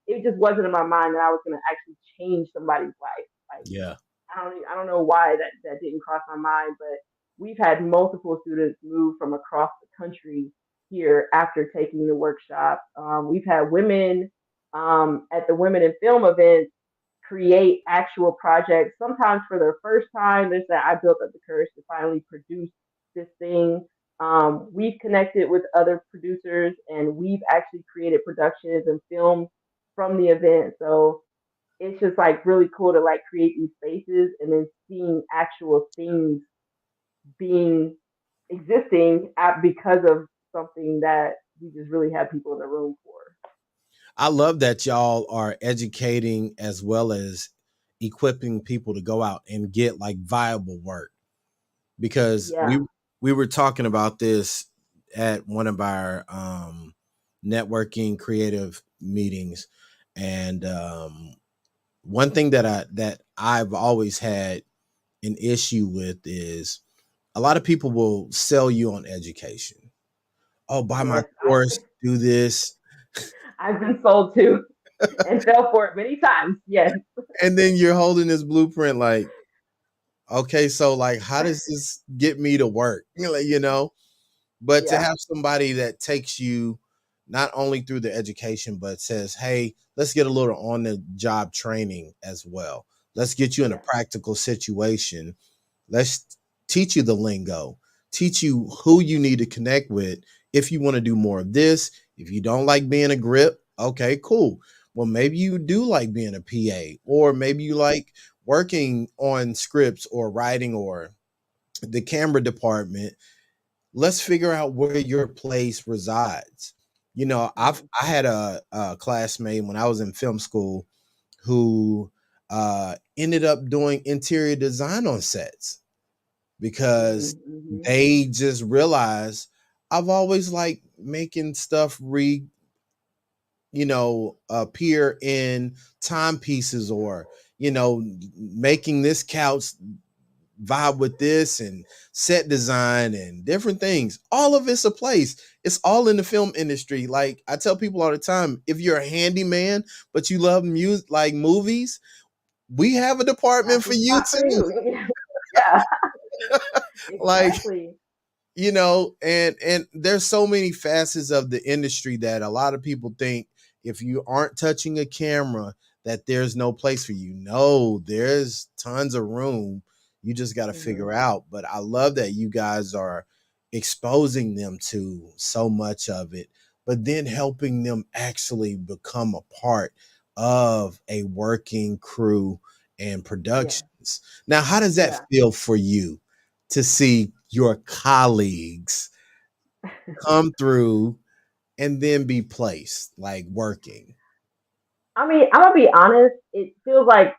it just wasn't in my mind that I was gonna actually change somebody's life. Like yeah. I don't know why that didn't cross my mind, but we've had multiple students move from across the country here after taking the workshop. We've had women at the Women in Film events create actual projects, sometimes for their first time. There's that I built up the courage to finally produce this thing. We've connected with other producers and we've actually created productions and films from the event. So it's just like really cool to like create these spaces and then seeing actual things being existing because of something that we just really have people in the room for. I love that y'all are educating as well as equipping people to go out and get like viable work, because Yeah. we were talking about this at one of our networking creative meetings, and one thing that I've always had an issue with is a lot of people will sell you on education. Oh, buy my Yes. course, do this. I've been sold to and fell for it many times. Yes. And then you're holding this blueprint like, okay, so like how does this get me to work? But to Yeah. have somebody that takes you not only through the education, but says, hey, let's get a little on the job training as well. Let's get you in a Yeah. practical situation. Let's teach you the lingo, teach you who you need to connect with if you want to do more of this. If you don't like being a grip, okay, cool. Well, maybe you do like being a PA, or maybe you like working on scripts or writing or the camera department. Let's figure out where your place resides. Mm-hmm. I had a classmate when I was in film school who ended up doing interior design on sets because Mm-hmm. they just realized I've always liked making stuff appear in timepieces, or making this couch vibe with this, and set design and different things. All of it's a place. It's all in the film industry. Like I tell people all the time, if you're a handyman but you love music like movies, we have a department That's for a you spot for too. you. Yeah. Like, Exactly. and there's so many facets of the industry that a lot of people think if you aren't touching a camera that there's no place for you. No, there's tons of room. You just got to Mm-hmm. figure out. But I love that you guys are exposing them to so much of it, but then helping them actually become a part of a working crew and Yeah. productions. Now, how does that Yeah. feel for you to see your colleagues come through and then be placed, like working? I mean, I'm gonna be honest. It feels like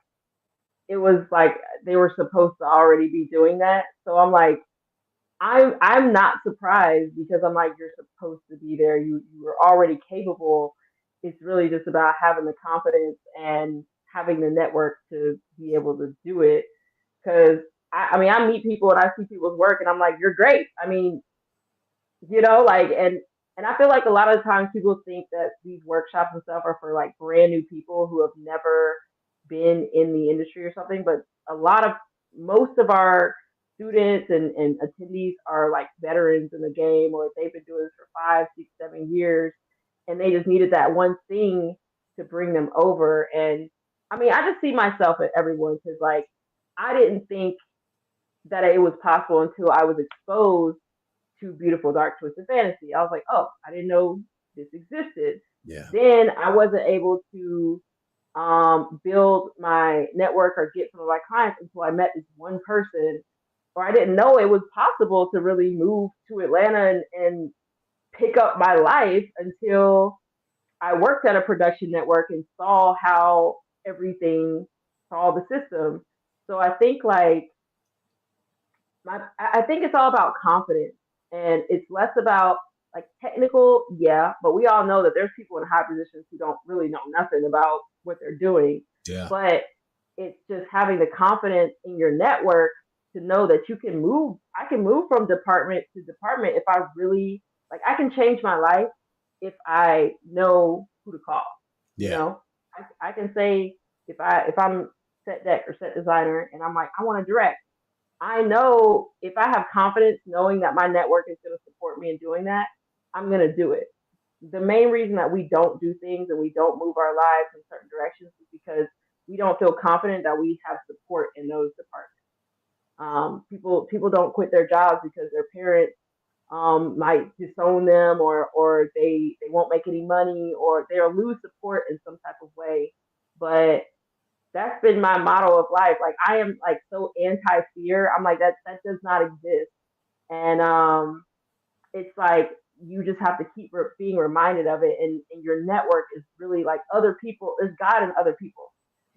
it was like they were supposed to already be doing that. So I'm like, I'm not surprised because I'm like, you're supposed to be there. You were already capable. It's really just about having the confidence and having the network to be able to do it. Because I mean, I meet people and I see people's work, and I'm like, you're great. I mean, like, And I feel like a lot of times people think that these workshops and stuff are for like brand new people who have never been in the industry or something. But a lot of most of our students and attendees are like veterans in the game, or they've been doing this for 5, 6, 7 years, and they just needed that one thing to bring them over. And I mean, I just see myself at everyone because like I didn't think that it was possible until I was exposed to Beautiful Dark Twisted Fantasy. I was like, oh, I didn't know this existed. Yeah. Then I wasn't able to build my network or get some of my clients until I met this one person, or I didn't know it was possible to really move to Atlanta and pick up my life until I worked at a production network and saw how everything, saw the system. So I think like I think it's all about confidence, and it's less about like technical, yeah, but we all know that there's people in high positions who don't really know nothing about what they're doing. Yeah. But it's just having the confidence in your network to know that you can move. I can move from department to department if I really like. I can change my life if I know who to call. You Yeah. know, I can say if I'm set deck or set designer and I'm like I want to direct. I know if I have confidence knowing that my network is going to support me in doing that, I'm going to do it. The main reason that we don't do things and we don't move our lives in certain directions is because we don't feel confident that we have support in those departments. People don't quit their jobs because their parents might disown them, or they won't make any money, or they'll lose support in some type of way. But that's been my motto of life. Like I am like so anti fear. I'm like that does not exist. And it's like you just have to keep being reminded of it. And your network is really like other people. There's God and other people.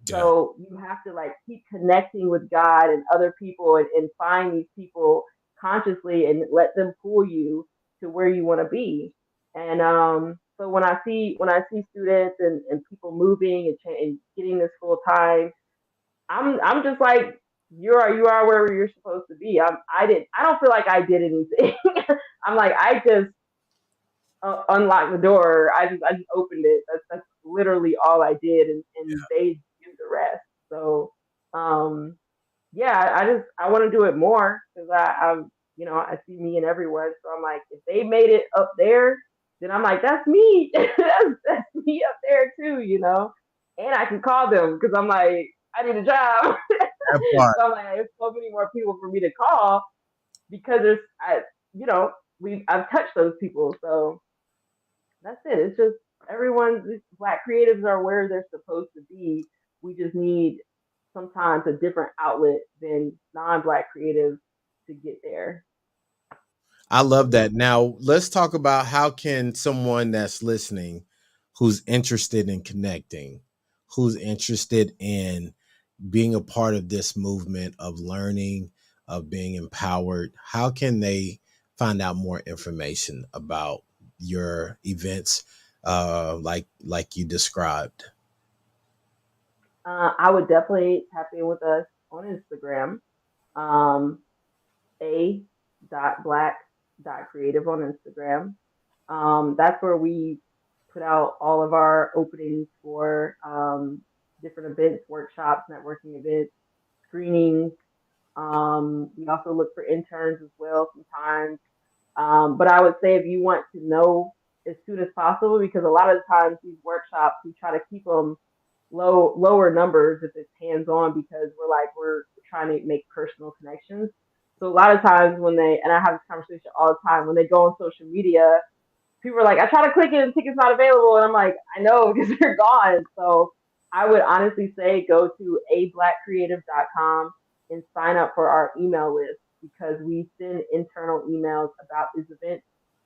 Yeah. So you have to like keep connecting with God and other people, and find these people consciously and let them pull you to where you want to be. And so when I see students and people moving and getting this full time, I'm just like you are wherever you're supposed to be. I don't feel like I did anything. I'm like I just unlocked the door. I just opened it. That's literally all I did, and they do the rest. So um yeah, I want to do it more because I'm I see me in everyone. So I'm like if they made it up there, then I'm like that's me. That's me up there too. And I can call them because I'm like I need a job. That part. So I'm like there's so many more people for me to call because you know I've touched those people. So that's it. It's just everyone, these Black creatives are where they're supposed to be. We just need sometimes a different outlet than non-Black creatives to get there. I love that. Now, let's talk about how can someone that's listening who's interested in connecting, who's interested in being a part of this movement of learning, of being empowered, how can they find out more information about your events like you described? I would definitely tap in with us on Instagram. Um, a.black.creative on Instagram. That's where we put out all of our openings for different events, workshops, networking events, screenings. We also look for interns as well sometimes. But I would say if you want to know as soon as possible, because a lot of the times these workshops we try to keep them lower numbers if it's hands on because we're trying to make personal connections. So a lot of times and I have this conversation all the time when they go on social media, people are like, I try to click it and the ticket's not available. And I'm like, I know because they're gone. So I would honestly say go to ablackcreative.com and sign up for our email list because we send internal emails about this event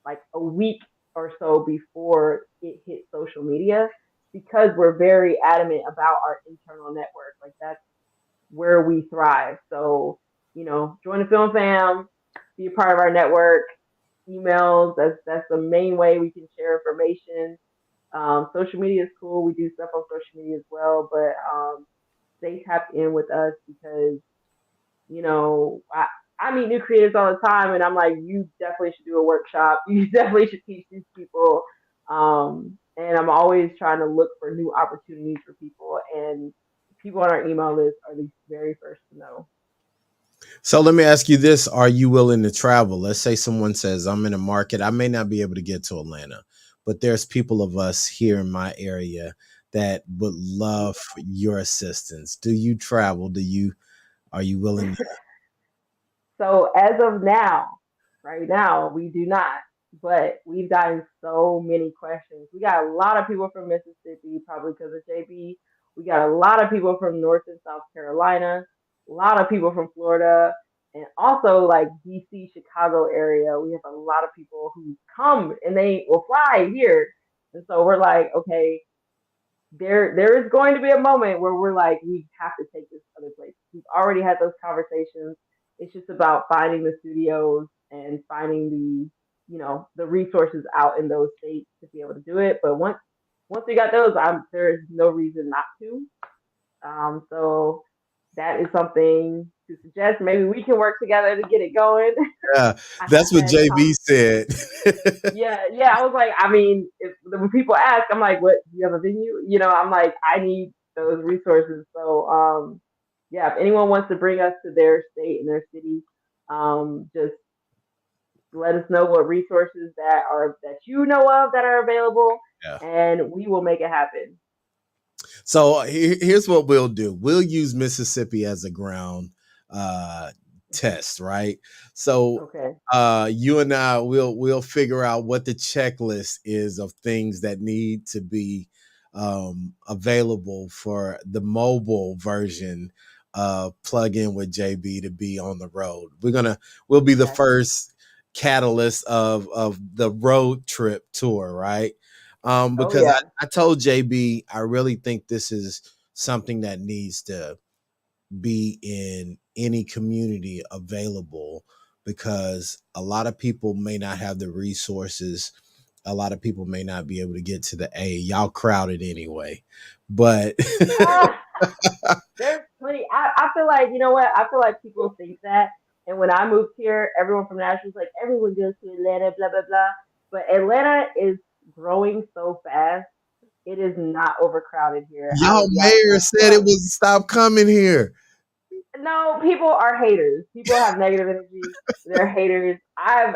like a week or so before it hits social media because we're very adamant about our internal network. Like that's where we thrive. So, join the film fam, be a part of our network, emails. That's the main way we can share information. Social media is cool. We do stuff on social media as well, but stay tapped in with us because you know I, I meet new creators all the time, and I'm like, you definitely should do a workshop. You definitely should teach these people. And I'm always trying to look for new opportunities for people, and people on our email list are the very first to know. So let me ask you this: are you willing to travel? Let's say someone says, "I'm in a market. I may not be able to get to Atlanta, but there's people of us here in my area that would love your assistance. Do you travel? Do you Are you willing to?" So as of now, right now, we do not. But we've gotten so many questions. We got a lot of people from Mississippi, probably because of JB. We got a lot of people from North and South Carolina, a lot of people from Florida, and also like DC, Chicago area. We have a lot of people who come and they will fly here. And so we're like, okay, there is going to be a moment where we're like, we have to take this other place. We've already had those conversations. It's just about finding the studios and finding the resources out in those states to be able to do it. But once we got those, there's no reason not to. So that is something to suggest. Maybe we can work together to get it going. Yeah, I that's what haven't JB said. yeah, yeah. I was like, I mean, when people ask, I'm like, what? Do you have a venue? I'm like, I need those resources. So, yeah, if anyone wants to bring us to their state and their city, just let us know what resources that you know of that are available, Yeah. and we will make it happen. So here's what we'll do. We'll use Mississippi as a ground uh, test, right? So Okay. you and I will figure out what the checklist is of things that need to be available for the mobile version plug in with JB to be on the road. We'll be the Yes. first catalyst of the road trip tour, right? Oh Because yeah. I told JB I really think this is something that needs to be in any community available, because a lot of people may not have the resources. A lot of people may not be able to get to the A. Y'all crowded anyway, but Ah, there's plenty. I feel like you know what? I feel like people think that. And when I moved here, everyone from Nashville's like, everyone goes to Atlanta, blah blah blah. But Atlanta is growing so fast. It is not overcrowded here. I y'all would be honest. mayor I feel said it like was stop coming here. no, people are haters. People have negative energy. They're haters. I've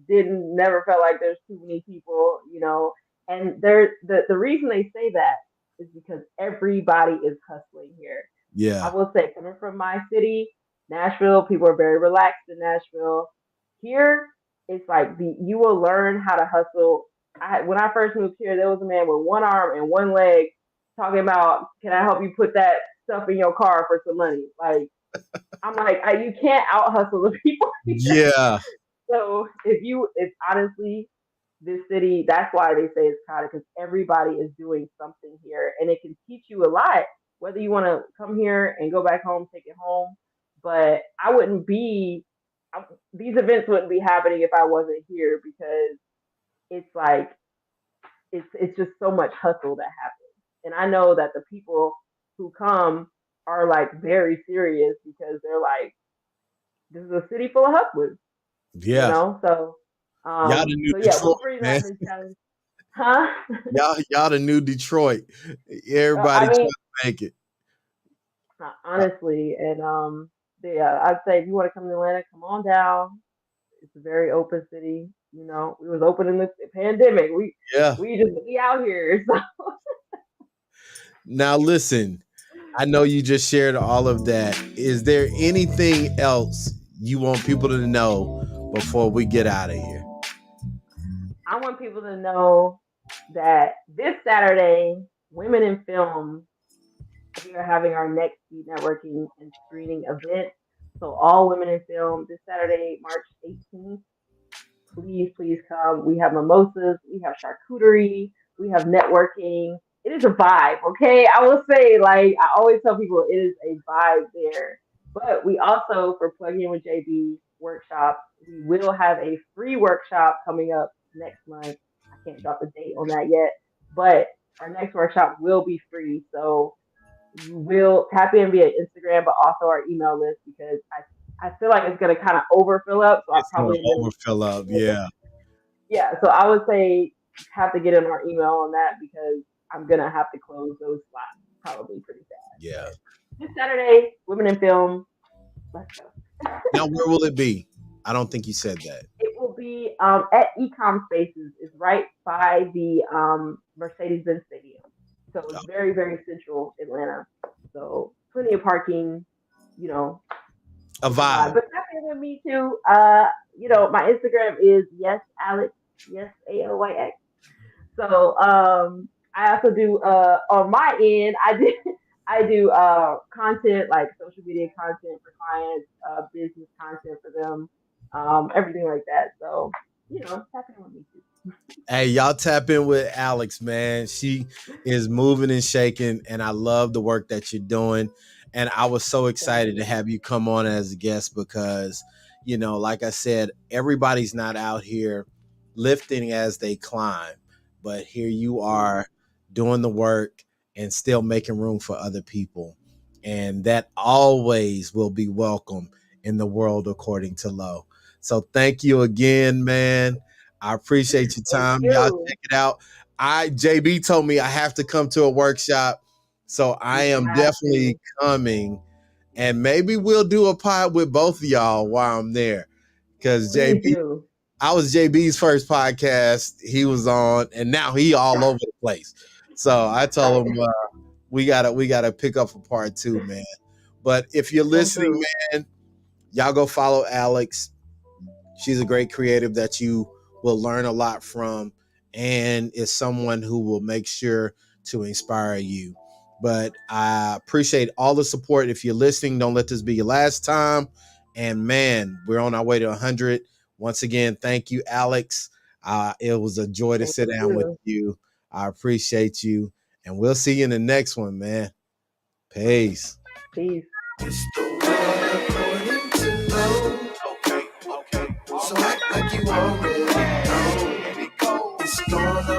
didn't never felt like there's too many people, and the reason they say that is because everybody is hustling here. I Yeah, will say, coming from my city, Nashville, people are very relaxed in Nashville. Here, it's like you will learn how to hustle. When I first moved here, there was a man with one arm and one leg talking about, "Can I help you put that stuff in your car for some money?" Like I'm like, you can't out hustle the people here. yeah, So it's honestly this city. That's why they say it's crowded because everybody is doing something here, and it can teach you a lot. Whether you want to come here and go back home, take it home. But I wouldn't be. These events wouldn't be happening if I wasn't here because it's like it's just so much hustle that happens, and I know that the people who come are like very serious because they're like, this is a city full of hustlers, you yeah. know. So, Y'all the new yeah, Detroit, we'll bring man. that mentality, huh? Y'all the new Detroit. Everybody I trying mean, to make it. honestly, and yeah, I'd say if you want to come to Atlanta, come on down. It's a very open city. We was open in the pandemic. Yeah. We out here. So Now listen, I know you just shared all of that. Is there anything else you want people to know before we get out of here? I want people to know that this Saturday, Women in Film, we are having our next speed networking and screening event. So all women in film this Saturday, March 18th. Please, please come. We have mimosas, we have charcuterie, we have networking. It is a vibe, okay? I will say, like I always tell people, it is a vibe there. But we also, for Plug In with JB workshops, we will have a free workshop coming up next month. I can't drop the date on that yet, but our next workshop will be free. So you will tap in via Instagram, but also our email list because I feel like it's gonna kind of overfill up, so I It's gonna probably am gonna. overfill up. Yeah. Yeah, so I would say have to get in our email on that because I'm gonna have to close those slots probably pretty fast. Yeah. But this Saturday, Women in Film, let's go. Now, where will it be? I don't think you said that. It will be at Ecom Spaces. It's right by the Mercedes-Benz Stadium, so it's very very central Atlanta. So plenty of parking. You know, A it's a vibe. vibe. But tap in with me too. My Instagram is yes Alex, yes ALYX. So I also do on my end I do content like social media content for clients, business content for them, everything like that. So tap in with me too. Hey, y'all tap in with Alyx, man. She is moving and shaking, and I love the work that you're doing. And I was so Thank excited to you. have you come on as a guest because, like I said, everybody's not out here lifting as they climb, but here you Mm, are doing the work and still making room for other people. And that always will be welcome in the world according to Low. So thank you again, man. I appreciate your Thank time. Y'all you. check it out. JB told me I have to come to a workshop. So I You am have definitely to. coming. And maybe we'll do a pod with both of y'all while I'm there. Because Please JB, do. I was JB's first podcast he was on, and now he all over the place. So I Right. told him we gotta pick up a part two, man. But if you're Come listening, through. man, y'all go follow Alyx. She's a great creative that you will learn a lot from and is someone who will make sure to inspire you. But I appreciate all the support. If you're listening, don't let this be your last time. And man, we're on our way to 100. Once again, thank you, Alyx. It was a joy to Thank sit down with you. you. I appreciate you. And we'll see you in the next one, man. Peace. Peace. It's the world according to Low. Okay. So act like you already know. It's gonna